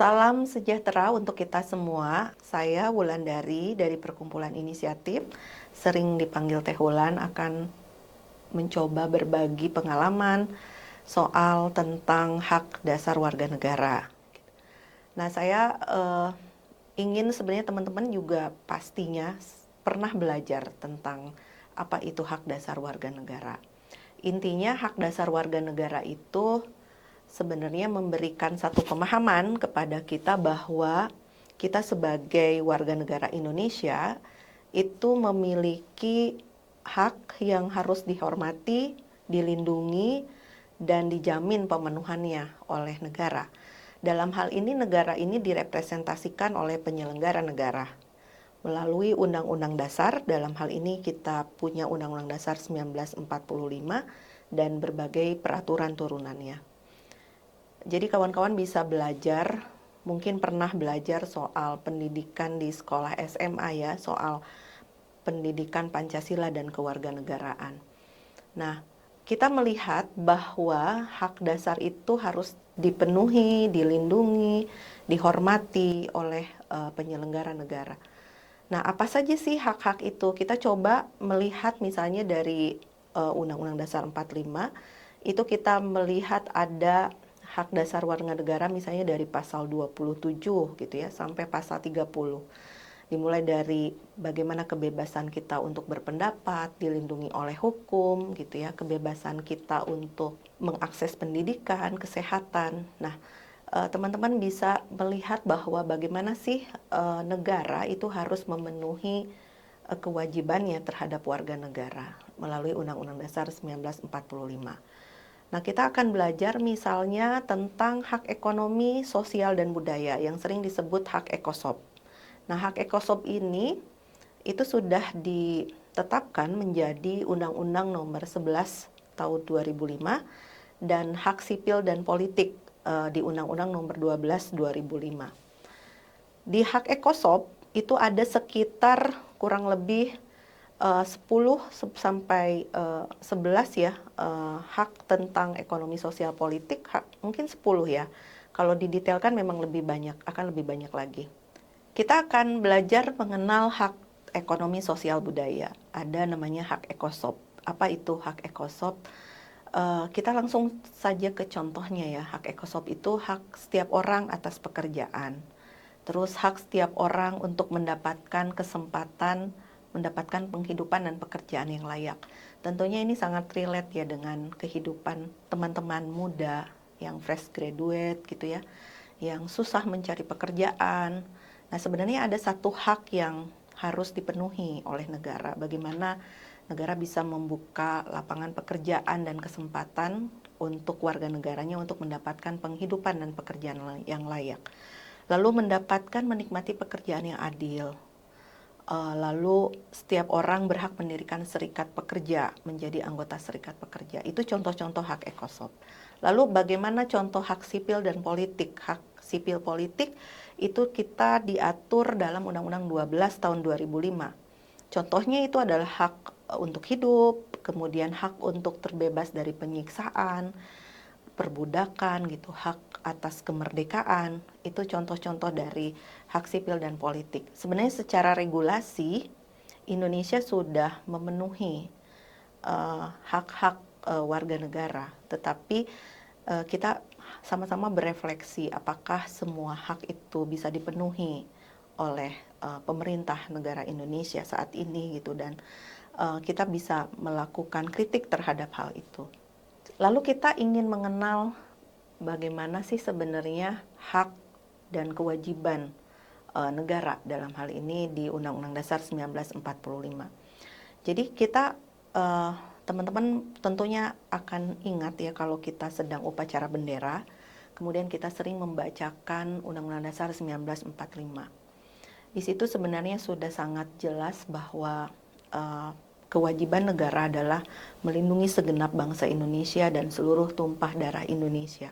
Salam sejahtera untuk kita semua. Saya Wulandari dari Perkumpulan Inisiatif, sering dipanggil Teh Wulan, akan mencoba berbagi pengalaman soal tentang hak dasar warga negara. Nah, saya ingin sebenarnya teman-teman juga pastinya pernah belajar tentang apa itu hak dasar warga negara. Intinya hak dasar warga negara itu sebenarnya memberikan satu pemahaman kepada kita bahwa kita sebagai warga negara Indonesia itu memiliki hak yang harus dihormati, dilindungi, dan dijamin pemenuhannya oleh negara. Dalam hal ini negara ini direpresentasikan oleh penyelenggara negara melalui Undang-Undang Dasar. Dalam hal ini kita punya Undang-Undang Dasar 1945 dan berbagai peraturan turunannya. Jadi kawan-kawan bisa belajar, mungkin pernah belajar soal pendidikan di sekolah SMA ya, soal pendidikan Pancasila dan kewarganegaraan. Nah, kita melihat bahwa hak dasar itu harus dipenuhi, dilindungi, dihormati oleh penyelenggara negara. Nah, apa saja sih hak-hak itu? Kita coba melihat misalnya dari Undang-Undang Dasar 45, itu kita melihat ada hak dasar warga negara misalnya dari pasal 27 gitu ya sampai pasal 30. Dimulai dari bagaimana kebebasan kita untuk berpendapat dilindungi oleh hukum gitu ya, kebebasan kita untuk mengakses pendidikan, kesehatan. Nah, teman-teman bisa melihat bahwa bagaimana sih negara itu harus memenuhi kewajibannya terhadap warga negara melalui Undang-Undang Dasar 1945. Nah, kita akan belajar misalnya tentang hak ekonomi, sosial, dan budaya yang sering disebut hak ekosob. Nah, hak ekosob ini itu sudah ditetapkan menjadi Undang-Undang Nomor 11 tahun 2005 dan hak sipil dan politik di Undang-Undang Nomor 12 2005. Di hak ekosob itu ada sekitar kurang lebih 10 sampai 11 ya hak tentang ekonomi sosial politik, mungkin 10 ya. Kalau didetailkan memang lebih banyak, akan lebih banyak lagi. Kita akan belajar mengenal hak ekonomi sosial budaya. Ada namanya hak ekosob. Apa itu hak ekosob? Kita langsung saja ke contohnya ya. Hak ekosob itu hak setiap orang atas pekerjaan. Terus hak setiap orang untuk mendapatkan kesempatan mendapatkan penghidupan dan pekerjaan yang layak. Tentunya ini sangat relate ya dengan kehidupan teman-teman muda yang fresh graduate gitu ya, yang susah mencari pekerjaan. Nah, sebenarnya ada satu hak yang harus dipenuhi oleh negara. Bagaimana negara bisa membuka lapangan pekerjaan dan kesempatan untuk warga negaranya untuk mendapatkan penghidupan dan pekerjaan yang layak. Lalu mendapatkan menikmati pekerjaan yang adil. Lalu setiap orang berhak mendirikan serikat pekerja, menjadi anggota serikat pekerja. Itu contoh-contoh hak ekosob. Lalu bagaimana contoh hak sipil dan politik? Hak sipil politik itu kita diatur dalam Undang-Undang 12 tahun 2005. Contohnya itu adalah hak untuk hidup, kemudian hak untuk terbebas dari penyiksaan, perbudakan gitu, hak atas kemerdekaan. Itu contoh-contoh dari hak sipil dan politik. Sebenarnya secara regulasi Indonesia sudah memenuhi hak-hak warga negara, tetapi kita sama-sama berefleksi apakah semua hak itu bisa dipenuhi oleh pemerintah negara Indonesia saat ini gitu, dan kita bisa melakukan kritik terhadap hal itu. Lalu kita ingin mengenal bagaimana sih sebenarnya hak dan kewajiban negara dalam hal ini di Undang-Undang Dasar 1945. Jadi kita teman-teman tentunya akan ingat ya kalau kita sedang upacara bendera, kemudian kita sering membacakan Undang-Undang Dasar 1945. Di situ sebenarnya sudah sangat jelas bahwa kewajiban negara adalah melindungi segenap bangsa Indonesia dan seluruh tumpah darah Indonesia.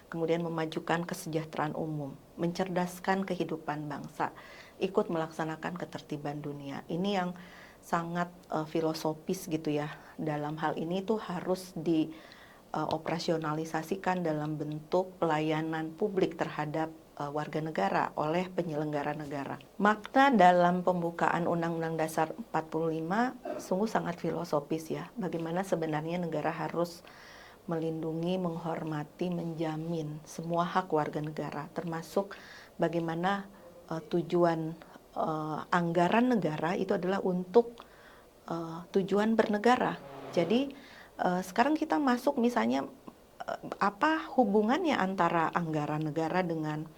Kemudian memajukan kesejahteraan umum, mencerdaskan kehidupan bangsa, ikut melaksanakan ketertiban dunia. Ini yang sangat filosofis gitu ya. Dalam hal ini tuh harus dioperasionalisasikan dalam bentuk pelayanan publik terhadap warga negara oleh penyelenggara negara. Makna dalam pembukaan Undang-Undang Dasar 45 sungguh sangat filosofis ya. Bagaimana sebenarnya negara harus melindungi, menghormati, menjamin semua hak warga negara, termasuk bagaimana tujuan anggaran negara itu adalah untuk tujuan bernegara. Jadi sekarang kita masuk misalnya apa hubungannya antara anggaran negara dengan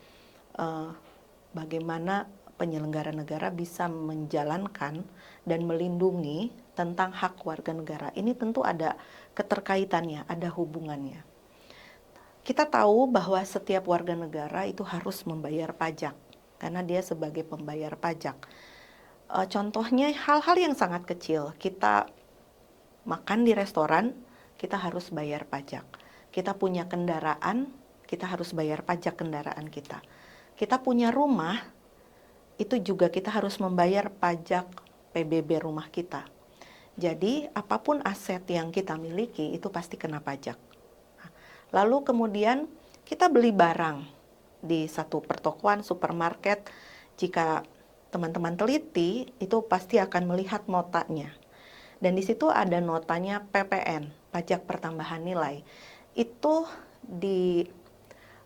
bagaimana penyelenggara negara bisa menjalankan dan melindungi tentang hak warga negara. Ini tentu ada keterkaitannya, ada hubungannya. Kita tahu bahwa setiap warga negara itu harus membayar pajak karena dia sebagai pembayar pajak. Contohnya hal-hal yang sangat kecil, kita makan di restoran, kita harus bayar pajak. Kita punya kendaraan, kita harus bayar pajak kendaraan kita. Kita punya rumah, itu juga kita harus membayar pajak PBB rumah kita. Jadi apapun aset yang kita miliki itu pasti kena pajak. Lalu kemudian kita beli barang di satu pertokoan, supermarket, jika teman-teman teliti itu pasti akan melihat notanya. Dan di situ ada notanya PPN, pajak pertambahan nilai. Itu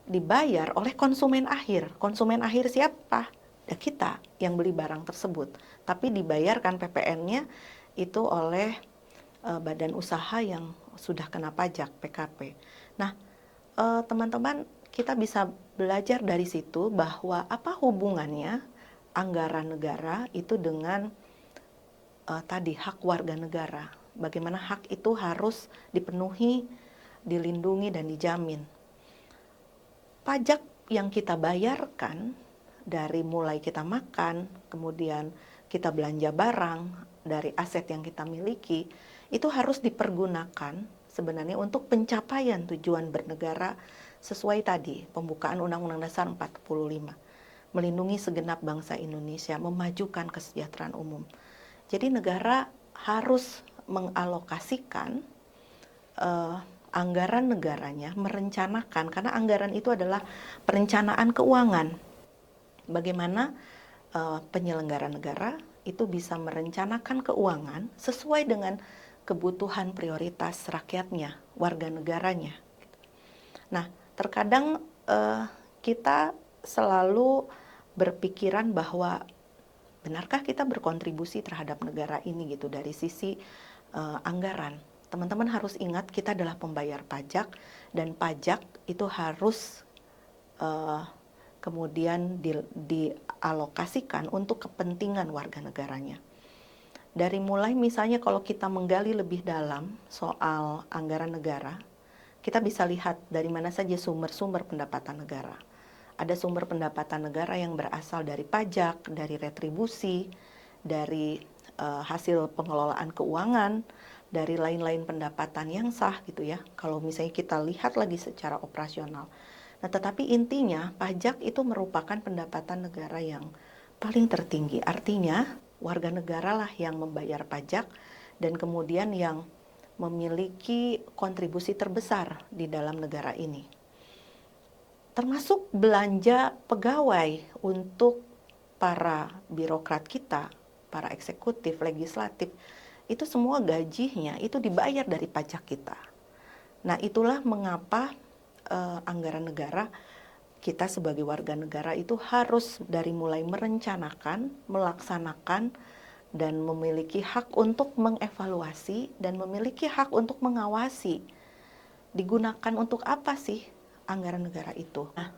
dibayar oleh konsumen akhir. Konsumen akhir siapa? Ya kita yang beli barang tersebut. Tapi dibayarkan PPN-nya itu oleh badan usaha yang sudah kena pajak, PKP. Nah, teman-teman, kita bisa belajar dari situ bahwa apa hubungannya anggaran negara itu dengan tadi hak warga negara. Bagaimana hak itu harus dipenuhi, dilindungi, dan dijamin. Pajak yang kita bayarkan dari mulai kita makan, kemudian kita belanja barang, dari aset yang kita miliki, itu harus dipergunakan sebenarnya untuk pencapaian tujuan bernegara sesuai tadi pembukaan Undang-Undang Dasar 45. Melindungi segenap bangsa Indonesia, memajukan kesejahteraan umum. Jadi negara harus mengalokasikan anggaran negaranya, merencanakan, karena anggaran itu adalah perencanaan keuangan. Bagaimana penyelenggara negara itu bisa merencanakan keuangan sesuai dengan kebutuhan prioritas rakyatnya, warga negaranya. Nah, terkadang kita selalu berpikiran bahwa benarkah kita berkontribusi terhadap negara ini gitu dari sisi anggaran. Teman-teman harus ingat kita adalah pembayar pajak dan pajak itu harus kemudian dialokasikan untuk kepentingan warga negaranya. Dari mulai misalnya kalau kita menggali lebih dalam soal anggaran negara, kita bisa lihat dari mana saja sumber-sumber pendapatan negara. Ada sumber pendapatan negara yang berasal dari pajak, dari retribusi, dari hasil pengelolaan keuangan, dari lain-lain pendapatan yang sah gitu ya. Kalau misalnya kita lihat lagi secara operasional. Nah, tetapi intinya pajak itu merupakan pendapatan negara yang paling tertinggi. Artinya warga negara lah yang membayar pajak dan kemudian yang memiliki kontribusi terbesar di dalam negara ini. Termasuk belanja pegawai untuk para birokrat kita, para eksekutif, legislatif, itu semua gajinya itu dibayar dari pajak kita. Nah, itulah mengapa anggaran negara kita sebagai warga negara itu harus dari mulai merencanakan, melaksanakan, dan memiliki hak untuk mengevaluasi dan memiliki hak untuk mengawasi. Digunakan untuk apa sih anggaran negara itu? Nah,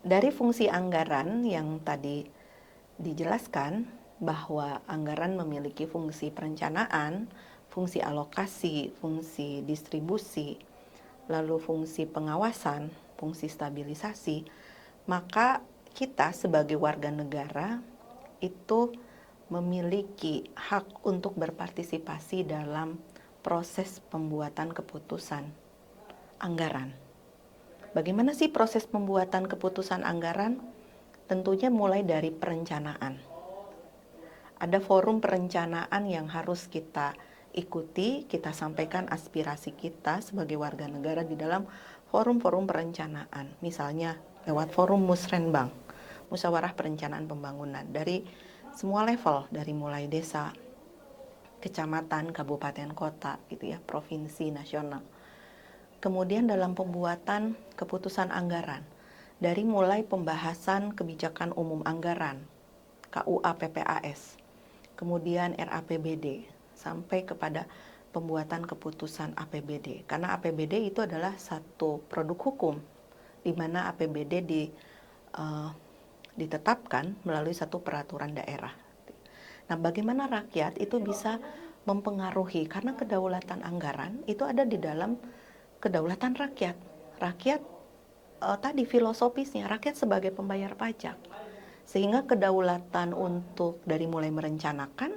dari fungsi anggaran yang tadi dijelaskan bahwa anggaran memiliki fungsi perencanaan, fungsi alokasi, fungsi distribusi, lalu fungsi pengawasan, fungsi stabilisasi, maka kita sebagai warga negara itu memiliki hak untuk berpartisipasi dalam proses pembuatan keputusan anggaran. Bagaimana sih proses pembuatan keputusan anggaran? Tentunya mulai dari perencanaan. Ada forum perencanaan yang harus kita ikuti, kita sampaikan aspirasi kita sebagai warga negara di dalam forum-forum perencanaan. Misalnya lewat forum Musrenbang, Musyawarah Perencanaan Pembangunan, dari semua level, dari mulai desa, kecamatan, kabupaten, kota, gitu ya, provinsi, nasional. Kemudian dalam pembuatan keputusan anggaran, dari mulai pembahasan kebijakan umum anggaran, KUA PPAS, kemudian RAPBD, sampai kepada pembuatan keputusan APBD. Karena APBD itu adalah satu produk hukum, di mana APBD ditetapkan melalui satu peraturan daerah. Nah, bagaimana rakyat itu bisa mempengaruhi, karena kedaulatan anggaran itu ada di dalam kedaulatan rakyat. Rakyat tadi filosofisnya, rakyat sebagai pembayar pajak. Sehingga kedaulatan untuk dari mulai merencanakan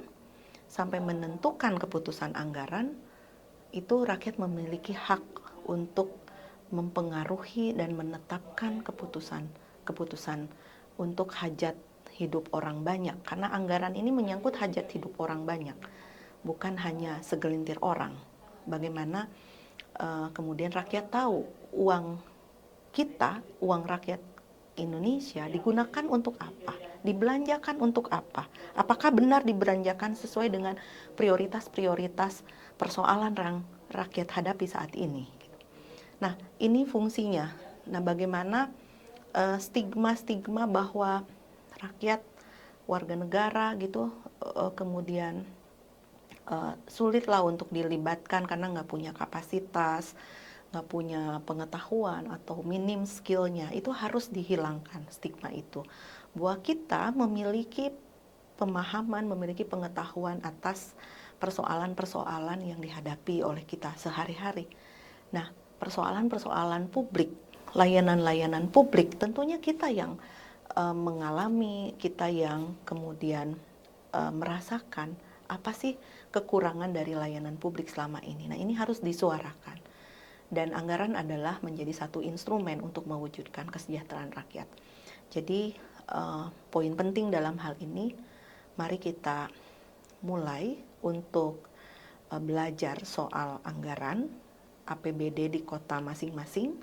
sampai menentukan keputusan anggaran, itu rakyat memiliki hak untuk mempengaruhi dan menetapkan keputusan untuk hajat hidup orang banyak. Karena anggaran ini menyangkut hajat hidup orang banyak, bukan hanya segelintir orang. Bagaimana kemudian rakyat tahu uang kita, uang rakyat Indonesia digunakan untuk apa, dibelanjakan untuk apa, apakah benar dibelanjakan sesuai dengan prioritas-prioritas persoalan yang rakyat hadapi saat ini. Nah, ini fungsinya. Nah, bagaimana stigma-stigma bahwa rakyat, warga negara gitu, kemudian sulitlah untuk dilibatkan karena nggak punya kapasitas, nggak punya pengetahuan atau minim skillnya, itu harus dihilangkan stigma itu. Bahwa kita memiliki pemahaman, memiliki pengetahuan atas persoalan-persoalan yang dihadapi oleh kita sehari-hari. Nah, persoalan-persoalan publik, layanan-layanan publik, tentunya kita yang mengalami, kita yang kemudian merasakan apa sih kekurangan dari layanan publik selama ini. Nah, ini harus disuarakan. Dan anggaran adalah menjadi satu instrumen untuk mewujudkan kesejahteraan rakyat. Jadi poin penting dalam hal ini, mari kita mulai untuk belajar soal anggaran APBD di kota masing-masing,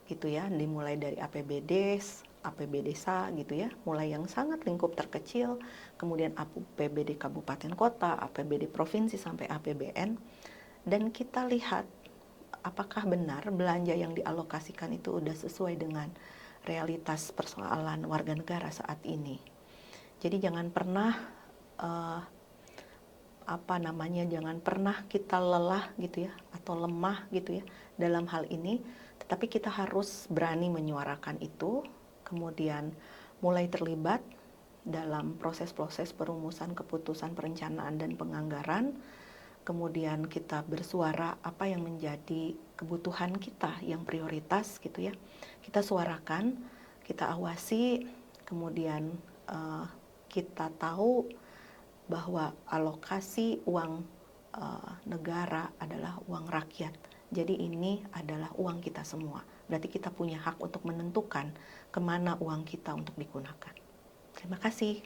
gitu ya, dimulai dari APBD, APB desa gitu ya, mulai yang sangat lingkup terkecil, kemudian APBD kabupaten kota, APBD provinsi sampai APBN, dan kita lihat apakah benar belanja yang dialokasikan itu udah sesuai dengan realitas persoalan warga negara saat ini. Jadi jangan pernah jangan pernah kita lelah gitu ya, atau lemah gitu ya dalam hal ini, tetapi kita harus berani menyuarakan itu, kemudian mulai terlibat dalam proses-proses perumusan keputusan perencanaan dan penganggaran. Kemudian kita bersuara apa yang menjadi kebutuhan kita yang prioritas gitu ya. Kita suarakan, kita awasi, kemudian kita tahu bahwa alokasi uang negara adalah uang rakyat. Jadi ini adalah uang kita semua. Berarti kita punya hak untuk menentukan kemana uang kita untuk digunakan. Terima kasih.